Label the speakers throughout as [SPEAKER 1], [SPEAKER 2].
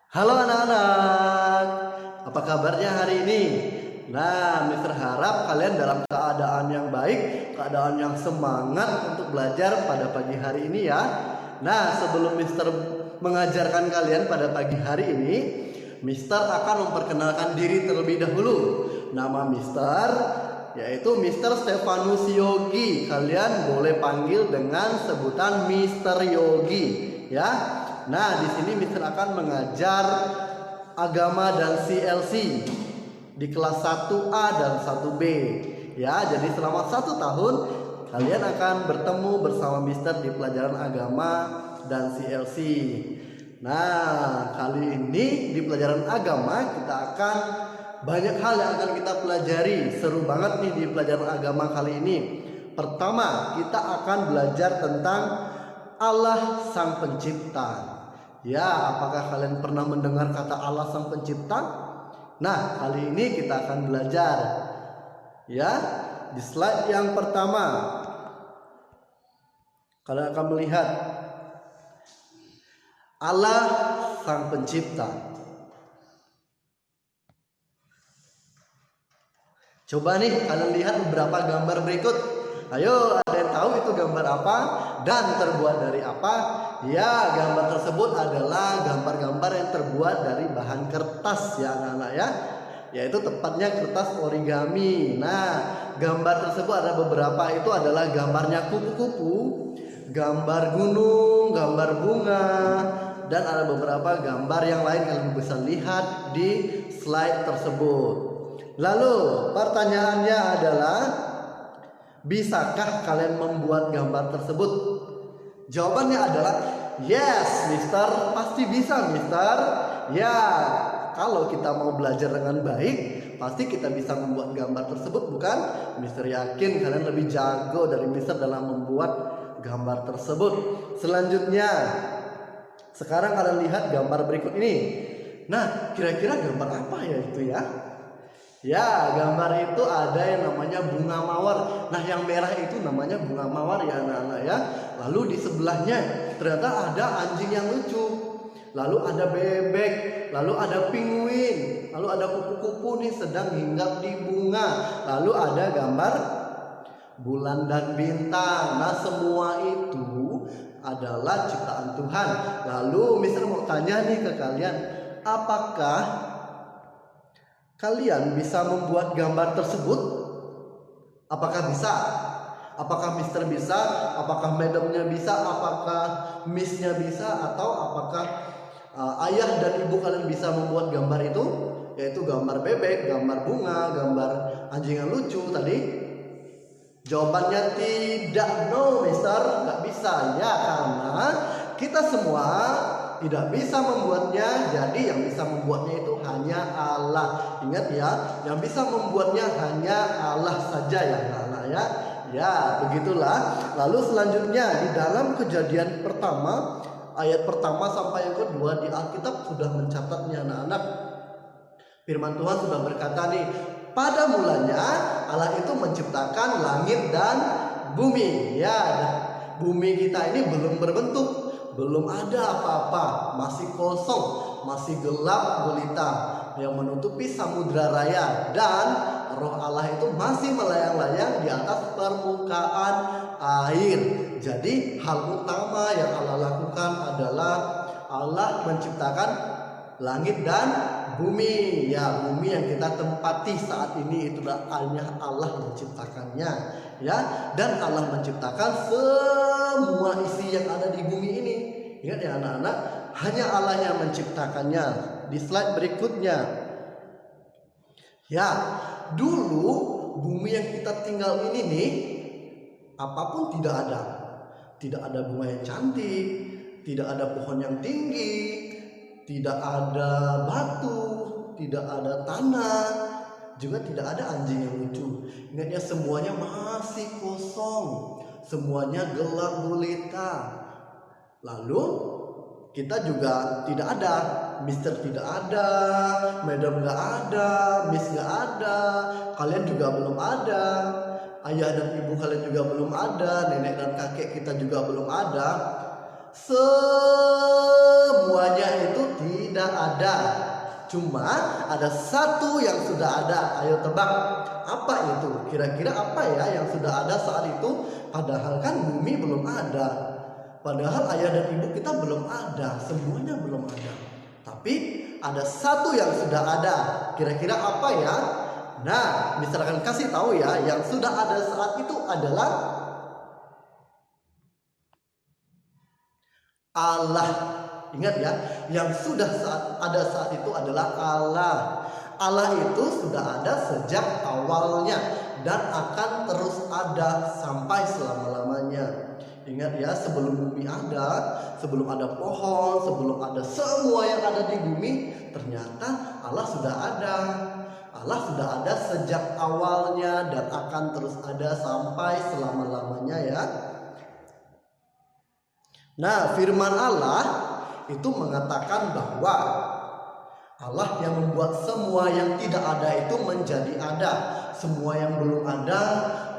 [SPEAKER 1] Halo anak-anak, apa kabarnya hari ini? Nah, Mister harap kalian dalam keadaan yang baik, keadaan yang semangat untuk belajar pada pagi hari ini ya. Nah, sebelum Mister mengajarkan kalian pada pagi hari ini, Mister akan memperkenalkan diri terlebih dahulu. Nama Mister yaitu Mister Stefanus Yogi. Kalian boleh panggil dengan sebutan Mister Yogi ya. Nah, di sini Mister akan mengajar agama dan CLC di kelas 1A dan 1B. Ya, jadi selama 1 tahun kalian akan bertemu bersama Mister di pelajaran agama dan CLC. Nah, kali ini di pelajaran agama kita akan banyak hal yang akan kita pelajari. Seru banget nih di pelajaran agama kali ini. Pertama, kita akan belajar tentang Allah Sang Pencipta. Ya, apakah kalian pernah mendengar kata Allah Sang Pencipta? Nah, kali ini kita akan belajar. Ya, di slide yang pertama kalian akan melihat Allah Sang Pencipta. Coba nih kalian lihat beberapa gambar berikut. Ayo, ada yang tahu itu gambar apa dan terbuat dari apa? Ya, gambar tersebut adalah gambar-gambar yang terbuat dari bahan kertas ya anak-anak ya. Yaitu tepatnya kertas origami. Nah, gambar tersebut ada beberapa, itu adalah gambarnya kupu-kupu, gambar gunung, gambar bunga, dan ada beberapa gambar yang lain kalian bisa lihat di slide tersebut. Lalu pertanyaannya adalah, bisakah kalian membuat gambar tersebut? Jawabannya adalah yes, Mister. Pasti bisa, Mister. Ya, kalau kita mau belajar dengan baik, pasti kita bisa membuat gambar tersebut, bukan? Mister yakin kalian lebih jago dari Mister dalam membuat gambar tersebut. Selanjutnya, sekarang kalian lihat gambar berikut ini. Nah, kira-kira gambar apa ya itu ya? Ya, gambar itu ada yang namanya bunga mawar. Nah, yang merah itu namanya bunga mawar ya anak-anak ya. Lalu di sebelahnya ternyata ada anjing yang lucu. Lalu ada bebek, lalu ada penguin, lalu ada kupu-kupu nih sedang hinggap di bunga. Lalu ada gambar bulan dan bintang. Nah, semua itu adalah ciptaan Tuhan. Lalu Mister mau tanya nih ke kalian, apakah kalian bisa membuat gambar tersebut? Apakah bisa? Apakah Mister bisa? Apakah madamnya bisa? Apakah Missnya bisa? Atau apakah ayah dan ibu kalian bisa membuat gambar itu? Yaitu gambar bebek, gambar bunga, gambar anjing yang lucu tadi. Jawabannya tidak, no Mister, nggak bisa ya, karena kita semua tidak bisa membuatnya. Jadi yang bisa membuatnya itu hanya Allah. Ingat ya, yang bisa membuatnya hanya Allah saja ya anak-anak ya. Ya, begitulah. Lalu selanjutnya di dalam Kejadian pertama, ayat pertama sampai yang kedua di Alkitab sudah mencatatnya anak-anak. Firman Tuhan sudah berkata nih, pada mulanya Allah itu menciptakan langit dan bumi. Ya, bumi kita ini belum berbentuk, belum ada apa-apa, masih kosong, masih gelap gulita yang menutupi samudra raya, dan roh Allah itu masih melayang-layang di atas permukaan air. Jadi hal utama yang Allah lakukan adalah Allah menciptakan langit dan bumi. Ya, bumi yang kita tempati saat ini itu hanya Allah menciptakannya ya, dan Allah menciptakan semua isi yang ada di bumi ini. Ingat ya anak-anak, hanya Allah yang menciptakannya. Di slide berikutnya, ya, dulu bumi yang kita tinggal ini nih, apapun tidak ada. Tidak ada bunga yang cantik, tidak ada pohon yang tinggi, tidak ada batu, tidak ada tanah, juga tidak ada anjing yang lucu. Ingat ya, semuanya masih kosong, semuanya gelap gulita. Lalu kita juga tidak ada, Mister tidak ada, Madam nggak ada, Miss nggak ada, kalian juga belum ada, ayah dan ibu kalian juga belum ada, nenek dan kakek kita juga belum ada. Semuanya itu tidak ada. Cuma ada satu yang sudah ada. Ayo tebak, apa itu? Kira-kira apa ya yang sudah ada saat itu? Padahal kan bumi belum ada. Padahal ayah dan ibu kita belum ada. Semuanya belum ada. Tapi ada satu yang sudah ada. Kira-kira apa ya? Nah, misalkan kasih tahu ya, yang sudah ada saat itu adalah Allah. Ingat ya, yang sudah ada saat itu adalah Allah. Allah itu sudah ada sejak awalnya dan akan terus ada sampai selama-lamanya. Ingat ya, sebelum bumi ada, sebelum ada pohon, sebelum ada semua yang ada di bumi, ternyata Allah sudah ada. Allah sudah ada sejak awalnya dan akan terus ada sampai selama-lamanya ya. Nah, firman Allah itu mengatakan bahwa Allah yang membuat semua yang tidak ada itu menjadi ada. Semua yang belum ada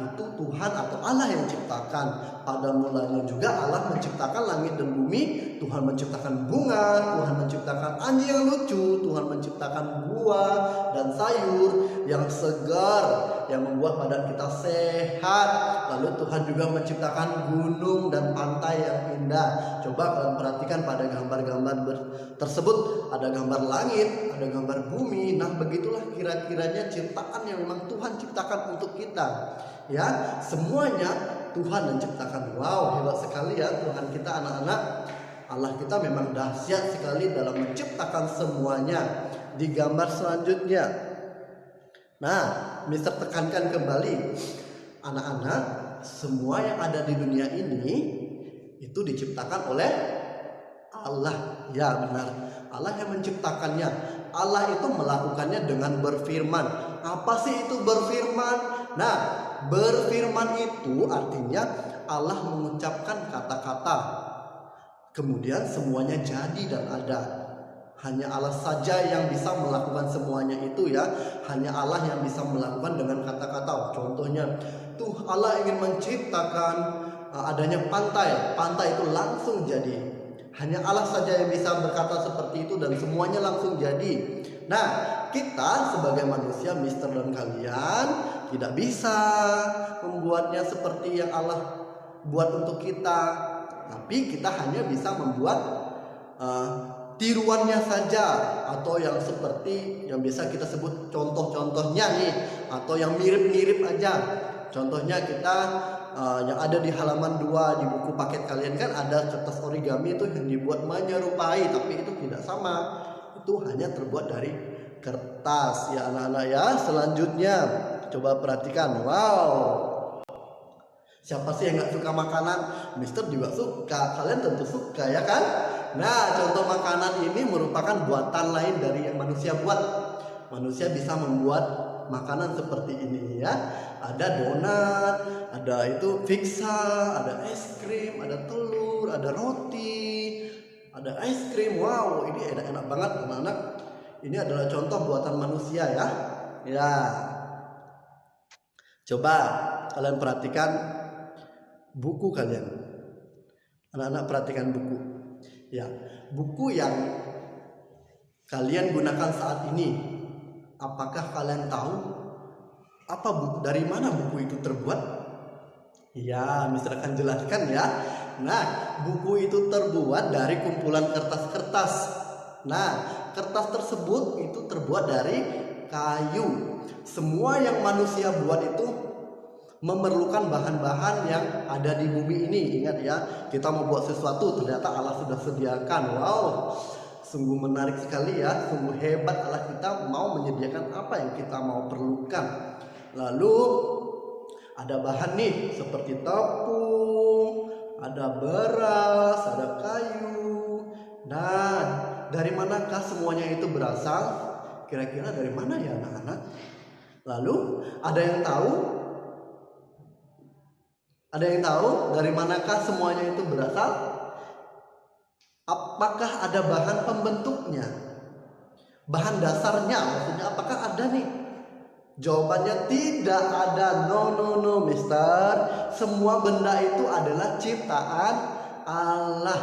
[SPEAKER 1] itu Tuhan atau Allah yang ciptakan. Pada mulanya juga Allah menciptakan langit dan bumi. Tuhan menciptakan bunga, Tuhan menciptakan anjing yang lucu, Tuhan menciptakan buah dan sayur yang segar, yang membuat badan kita sehat. Lalu Tuhan juga menciptakan gunung dan pantai yang indah. Coba kalian perhatikan pada gambar-gambar tersebut, ada gambar langit, ada gambar bumi. Nah, begitulah kira-kiranya ciptaan yang memang Tuhan ciptakan untuk kita. Ya, semuanya Tuhan yang ciptakan. Wow, hebat sekali ya Tuhan kita, anak-anak. Allah kita memang dahsyat sekali dalam menciptakan semuanya. Di gambar selanjutnya, nah, Mister tekankan kembali, anak-anak, semua yang ada di dunia ini itu diciptakan oleh Allah. Ya benar, Allah yang menciptakannya. Allah itu melakukannya dengan berfirman. Apa sih itu berfirman? Nah, berfirman itu artinya Allah mengucapkan kata-kata, kemudian semuanya jadi dan ada. Hanya Allah saja yang bisa melakukan semuanya itu ya. Hanya Allah yang bisa melakukan dengan kata-kata. Contohnya, tuh Allah ingin menciptakan adanya pantai. Pantai itu langsung jadi. Hanya Allah saja yang bisa berkata seperti itu dan semuanya langsung jadi. Nah, kita sebagai manusia, Mister dan kalian, tidak bisa membuatnya seperti yang Allah buat untuk kita. Tapi kita hanya bisa membuat tiruannya saja, atau yang seperti yang bisa kita sebut contoh-contohnya nih, atau yang mirip-mirip aja. Contohnya kita yang ada di halaman 2 di buku paket kalian kan ada kertas origami itu yang dibuat menyerupai, tapi itu tidak sama. Itu hanya terbuat dari kertas ya anak-anak ya. Selanjutnya coba perhatikan. Wow, siapa sih yang gak suka makanan? Mister juga suka, kalian tentu suka ya kan? Nah, contoh makanan ini merupakan buatan lain dari yang manusia buat. Manusia bisa membuat makanan seperti ini ya. Ada donat, ada itu pizza, ada es krim, ada telur, ada roti, ada es krim. Wow, ini enak-enak banget anak-anak. Ini adalah contoh buatan manusia ya. Ya. Coba kalian perhatikan buku kalian. Anak-anak perhatikan buku. Ya, buku yang kalian gunakan saat ini, apakah kalian tahu dari mana buku itu terbuat? Ya, Mister akan jelaskan ya. Nah, buku itu terbuat dari kumpulan kertas-kertas. Nah, kertas tersebut itu terbuat dari kayu. Semua yang manusia buat itu memerlukan bahan-bahan yang ada di bumi ini. Ingat ya, kita mau buat sesuatu ternyata Allah sudah sediakan. Wow, sungguh menarik sekali ya. Sungguh hebat Allah kita mau menyediakan apa yang kita mau perlukan. Lalu ada bahan nih seperti tepung, ada beras, ada kayu. Nah, dari manakah semuanya itu berasal? Kira-kira dari mana ya anak-anak? Lalu ada yang tahu? Ada yang tahu dari manakah semuanya itu berasal? Apakah ada bahan pembentuknya? Bahan dasarnya maksudnya apakah ada nih? Jawabannya tidak ada. No, Mister. Semua benda itu adalah ciptaan Allah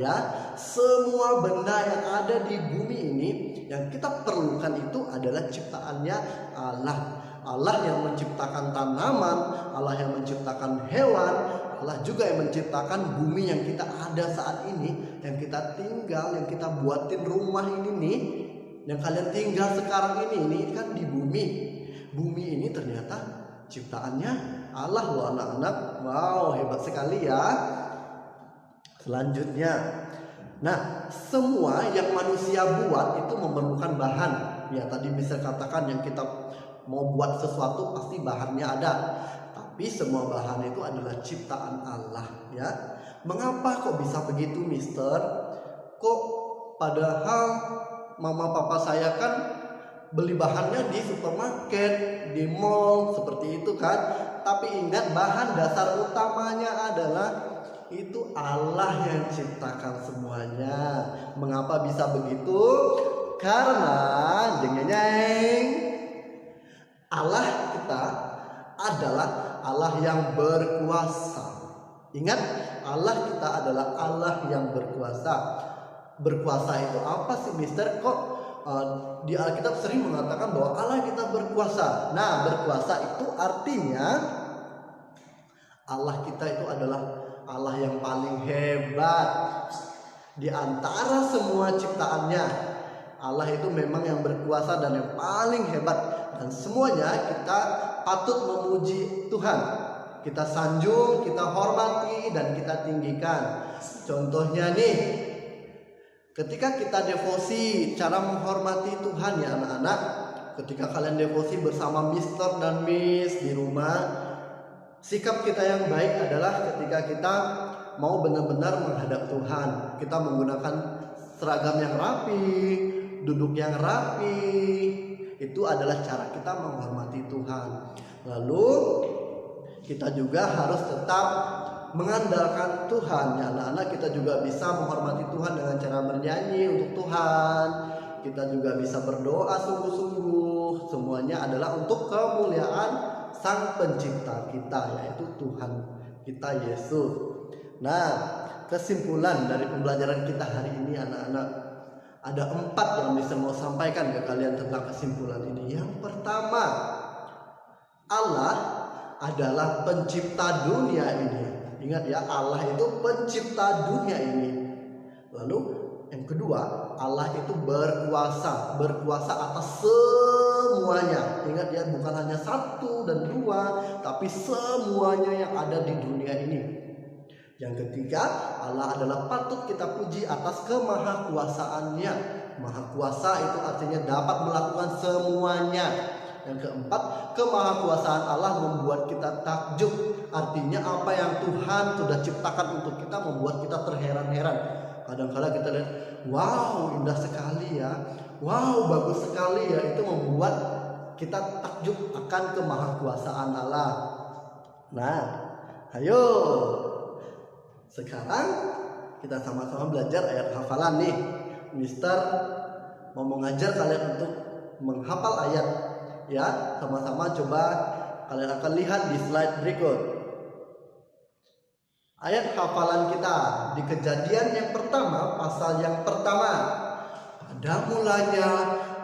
[SPEAKER 1] ya. semua benda yang ada di bumi ini yang kita perlukan itu adalah ciptaannya Allah. Allah yang menciptakan tanaman, Allah yang menciptakan hewan, Allah juga yang menciptakan bumi yang kita ada saat ini, yang kita tinggal, yang kita buatin rumah ini nih, yang kalian tinggal sekarang ini kan di bumi. Bumi ini ternyata ciptaannya Allah loh anak-anak. Wow, hebat sekali ya. Selanjutnya, nah semua yang manusia buat itu memerlukan bahan. Ya tadi bisa katakan yang kita mau buat sesuatu pasti bahannya ada. Tapi semua bahan itu adalah ciptaan Allah ya. Mengapa kok bisa begitu, Mister? Kok padahal mama papa saya kan beli bahannya di supermarket, di mall seperti itu kan. Tapi ingat, bahan dasar utamanya adalah itu Allah yang ciptakan semuanya. Mengapa bisa begitu? Karena Allah kita adalah Allah yang berkuasa. Ingat, Allah kita adalah Allah yang berkuasa. Berkuasa itu apa sih, Mister? Kok di Alkitab sering mengatakan bahwa Allah kita berkuasa. Nah, berkuasa itu artinya Allah kita itu adalah Allah yang paling hebat di antara semua ciptaannya. Allah itu memang yang berkuasa dan yang paling hebat, dan semuanya kita patut memuji Tuhan. Kita sanjung, kita hormati, dan kita tinggikan. Contohnya nih, ketika kita devosi, cara menghormati Tuhan ya anak-anak. Ketika kalian devosi bersama Mister dan Miss di rumah, sikap kita yang baik adalah ketika kita mau benar-benar menghadap Tuhan. Kita menggunakan seragam yang rapi, duduk yang rapi. Itu adalah cara kita menghormati Tuhan. Lalu kita juga harus tetap mengandalkan Tuhan ya anak-anak. Kita juga bisa menghormati Tuhan dengan cara bernyanyi untuk Tuhan. Kita juga bisa berdoa sungguh-sungguh. Semuanya adalah untuk kemuliaan Sang Pencipta kita, yaitu Tuhan kita Yesus. Nah, kesimpulan dari pembelajaran kita hari ini anak-anak, ada 4 yang bisa mau sampaikan ke kalian tentang kesimpulan ini. Yang pertama, Allah adalah pencipta dunia ini. Ingat ya, Allah itu pencipta dunia ini. Lalu yang kedua, Allah itu berkuasa atas semuanya. Ingat ya, bukan hanya 1 dan 2, tapi semuanya yang ada di dunia ini. Yang ketiga, Allah adalah patut kita puji atas kemahakuasaannya. Maha kuasa itu artinya dapat melakukan semuanya. Yang keempat, kemahakuasaan Allah membuat kita takjub. Artinya apa yang Tuhan sudah ciptakan untuk kita membuat kita terheran-heran. Kadang-kadang kita lihat, wow indah sekali ya, wow bagus sekali ya. Itu membuat kita takjub akan kemahakuasaan Allah. Nah, ayo sekarang kita sama-sama belajar ayat hafalan nih. Mister mau mengajar kalian untuk menghafal ayat ya. Sama-sama coba kalian akan lihat di slide berikut. Ayat hafalan kita di Kejadian yang pertama, pasal yang pertama. Pada mulanya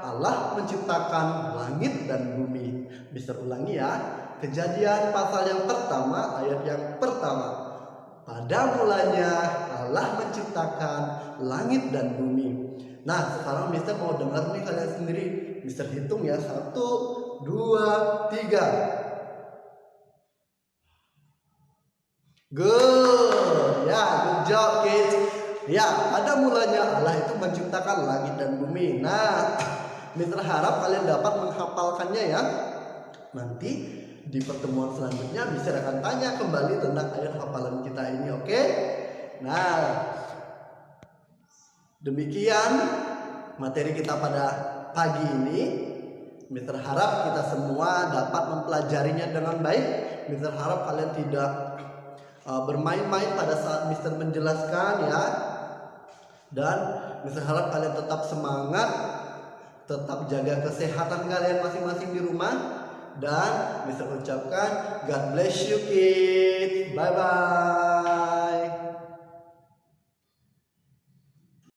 [SPEAKER 1] Allah menciptakan langit dan bumi. Mister ulangi ya. Kejadian pasal yang pertama, ayat yang pertama. Pada mulanya Allah menciptakan langit dan bumi. Nah, sekarang Mister mau dengar nih kalian sendiri. Mister hitung ya, 1, 2, 3. Good, ya, good job kids. Ya, pada mulanya Allah itu menciptakan langit dan bumi. Nah, Mister harap kalian dapat menghafalkannya ya. Nanti di pertemuan selanjutnya Mister akan tanya kembali tentang ayat hafalan kita ini, oke? Nah, demikian materi kita pada pagi ini. Mister harap kita semua dapat mempelajarinya dengan baik. Mister harap kalian tidak bermain-main pada saat Mister menjelaskan ya. Dan Mister harap kalian tetap semangat, tetap jaga kesehatan kalian masing-masing di rumah. Dan Mister ucapkan God bless you kids. Bye bye.